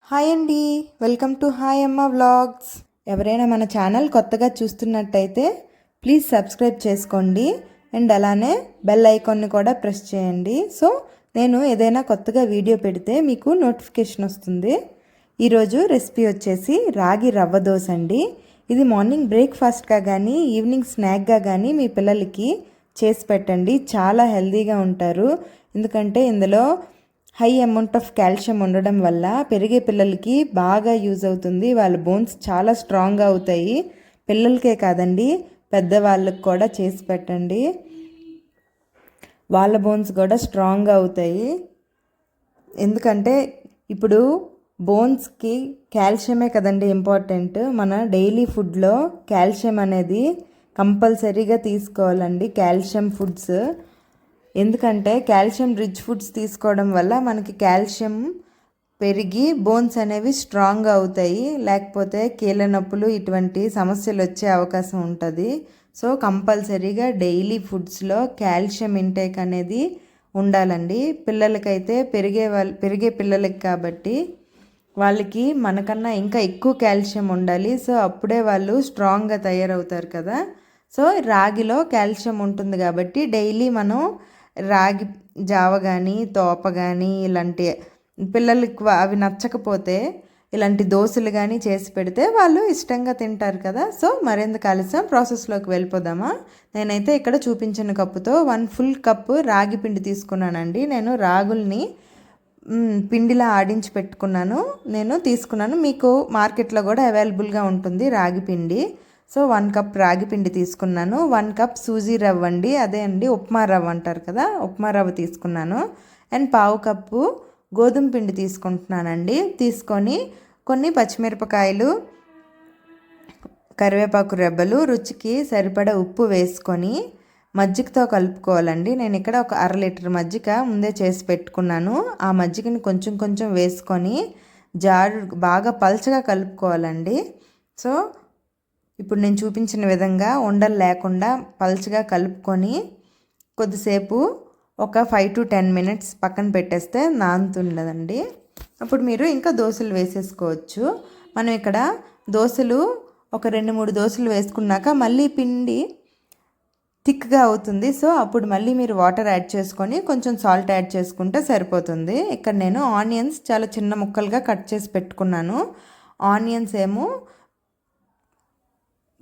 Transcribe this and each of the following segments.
Hi అండి, welcome to hi అమ్మ vlogs. ఎవరైనా మన ఛానల్ కొత్తగా చూస్తున్నట్టయితే ప్లీజ్ సబ్స్క్రైబ్ చేసుకోండి అండ్ అలానే బెల్ ఐకాన్ని కూడా ప్రెస్ చేయండి. సో నేను ఏదైనా కొత్తగా వీడియో పెడితే మీకు నోటిఫికేషన్ వస్తుంది. ఈరోజు రెసిపీ వచ్చేసి రాగి రవ్వ దోశ అండి. ఇది మార్నింగ్ బ్రేక్ఫాస్ట్గా కానీ ఈవినింగ్ స్నాక్గా కానీ మీ పిల్లలకి చేసి పెట్టండి. చాలా హెల్తీగా ఉంటారు. ఎందుకంటే ఇందులో హై అమౌంట్ ఆఫ్ కాల్షియం ఉండడం వల్ల పెరిగే పిల్లలకి బాగా యూజ్ అవుతుంది. వాళ్ళ బోన్స్ చాలా స్ట్రాంగ్గా అవుతాయి. పిల్లలకే కాదండి, పెద్దవాళ్ళకి కూడా చేసి పెట్టండి. వాళ్ళ బోన్స్ కూడా స్ట్రాంగ్గా అవుతాయి. ఎందుకంటే ఇప్పుడు బోన్స్కి కాల్షియమే కదండి ఇంపార్టెంట్. మన డైలీ ఫుడ్లో కాల్షియం అనేది కంపల్సరీగా తీసుకోవాలండి, కాల్షియం ఫుడ్స్. ఎందుకంటే కాల్షియం రిచ్ ఫుడ్స్ తీసుకోవడం వల్ల మనకి కాల్షియం పెరిగి బోన్స్ అనేవి స్ట్రాంగ్గా అవుతాయి. లేకపోతే కీళ్ళ నొప్పులు ఇటువంటి సమస్యలు వచ్చే అవకాశం ఉంటుంది. సో కంపల్సరీగా డైలీ ఫుడ్స్లో కాల్షియం ఇంటేక్ అనేది ఉండాలండి. పిల్లలకైతే పెరిగే పిల్లలకి కాబట్టి వాళ్ళకి మనకన్నా ఇంకా ఎక్కువ కాల్షియం ఉండాలి. సో అప్పుడే వాళ్ళు స్ట్రాంగ్గా తయారవుతారు కదా. సో రాగిలో కాల్షియం ఉంటుంది కాబట్టి డైలీ మనం రాగి జావ కానీ తోప కానీ ఇలాంటి పిల్లలకి అవి నచ్చకపోతే ఇలాంటి దోశలు కానీ చేసి పెడితే వాళ్ళు ఇష్టంగా తింటారు కదా. సో మరెందుకు ఆలస్యం, ప్రాసెస్లోకి వెళ్ళిపోదామా. నేనైతే ఇక్కడ చూపించిన కప్పుతో 1 ఫుల్ కప్పు రాగి పిండి తీసుకున్నానండి. నేను రాగుల్ని పిండిలా ఆడించి పెట్టుకున్నాను, తీసుకున్నాను. మీకు మార్కెట్లో కూడా అవైలబుల్గా ఉంటుంది రాగి పిండి. సో 1 కప్ రాగి పిండి తీసుకున్నాను. 1 కప్ సూజీ రవ్వ అండి, అదే అండి ఉప్మా రవ్వ అంటారు కదా, ఉప్మా రవ్వ తీసుకున్నాను. అండ్ 1/2 కప్పు గోధుమ పిండి తీసుకుంటున్నానండి. తీసుకొని కొన్ని పచ్చిమిరపకాయలు, కరివేపాకు రెబ్బలు, రుచికి సరిపడా ఉప్పు వేసుకొని మజ్జిగతో కలుపుకోవాలండి. నేను ఇక్కడ ఒక 1/2 లీటర్ మజ్జిగ ముందే చేసి పెట్టుకున్నాను. ఆ మజ్జిగని కొంచెం కొంచెం వేసుకొని బాగా పల్చగా కలుపుకోవాలండి. సో ఇప్పుడు నేను చూపించిన విధంగా ఉండలు లేకుండా పల్చగా కలుపుకొని కొద్దిసేపు ఒక 5 to 10 minutes పక్కన పెట్టేస్తే నానుతుండదండి. అప్పుడు మీరు ఇంకా దోశలు వేసేసుకోవచ్చు. మనం ఇక్కడ దోశలు ఒక 2-3 దోశలు వేసుకున్నాక మళ్ళీ పిండి థిక్గా అవుతుంది. సో అప్పుడు మళ్ళీ మీరు వాటర్ యాడ్ చేసుకొని కొంచెం సాల్ట్ యాడ్ చేసుకుంటే సరిపోతుంది. ఇక్కడ నేను ఆనియన్స్ చాలా చిన్న ముక్కలుగా కట్ చేసి పెట్టుకున్నాను. ఆనియన్స్ ఏమో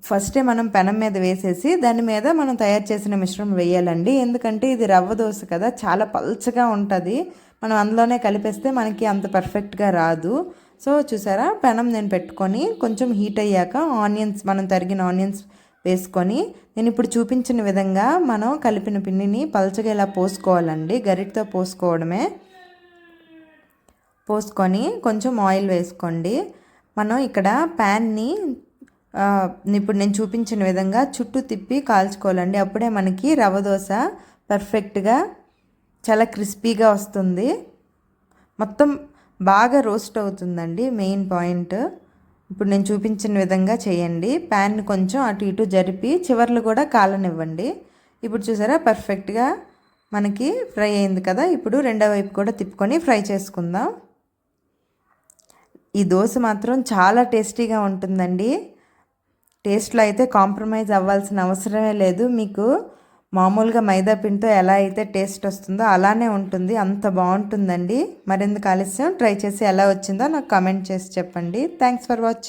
ఫస్టే మనం పెనం మీద వేసేసి దాని మీద మనం తయారు చేసిన మిశ్రమం వేయాలండి. ఎందుకంటే ఇది రవ్వ దోశ కదా, చాలా పల్చగా ఉంటుంది. మనం అందులోనే కలిపేస్తే మనకి అంత పర్ఫెక్ట్గా రాదు. సో చూసారా, పెనం నేను పెట్టుకొని కొంచెం హీట్ అయ్యాక మనం తరిగిన ఆనియన్స్ వేసుకొని నేను ఇప్పుడు చూపించిన విధంగా మనం కలిపిన పిండిని పల్చగా ఇలా పోసుకోవాలండి. గరిటతో పోసుకోవడమే. పోసుకొని కొంచెం ఆయిల్ వేసుకోండి. మనం ఇక్కడ ప్యాన్ని ఇప్పుడు నేను చూపించిన విధంగా చుట్టూ తిప్పి కాల్చుకోవాలండి. అప్పుడే మనకి రవ్వ దోశ పర్ఫెక్ట్గా చాలా క్రిస్పీగా వస్తుంది. మొత్తం బాగా రోస్ట్ అవుతుందండి, మెయిన్ పాయింట్. ఇప్పుడు నేను చూపించిన విధంగా చేయండి. ప్యాన్ కొంచెం అటు ఇటు జరిపి చివర్లు కూడా కాలనివ్వండి. ఇప్పుడు చూసారా, పర్ఫెక్ట్గా మనకి ఫ్రై అయింది కదా. ఇప్పుడు రెండో వైపు కూడా తిప్పుకొని ఫ్రై చేసుకుందాం. ఈ దోశ మాత్రం చాలా టేస్టీగా ఉంటుందండి. టేస్ట్లో అయితే కాంప్రమైజ్ అవ్వాల్సిన అవసరమే లేదు. మీకు మామూలుగా మైదా పిండితో ఎలా అయితే టేస్ట్ వస్తుందో అలానే ఉంటుంది, అంత బాగుంటుందండి. మరెందుకు ఆలస్యం, ట్రై చేసి ఎలా వచ్చిందో నాకు కామెంట్ చేసి చెప్పండి. Thanks for watching.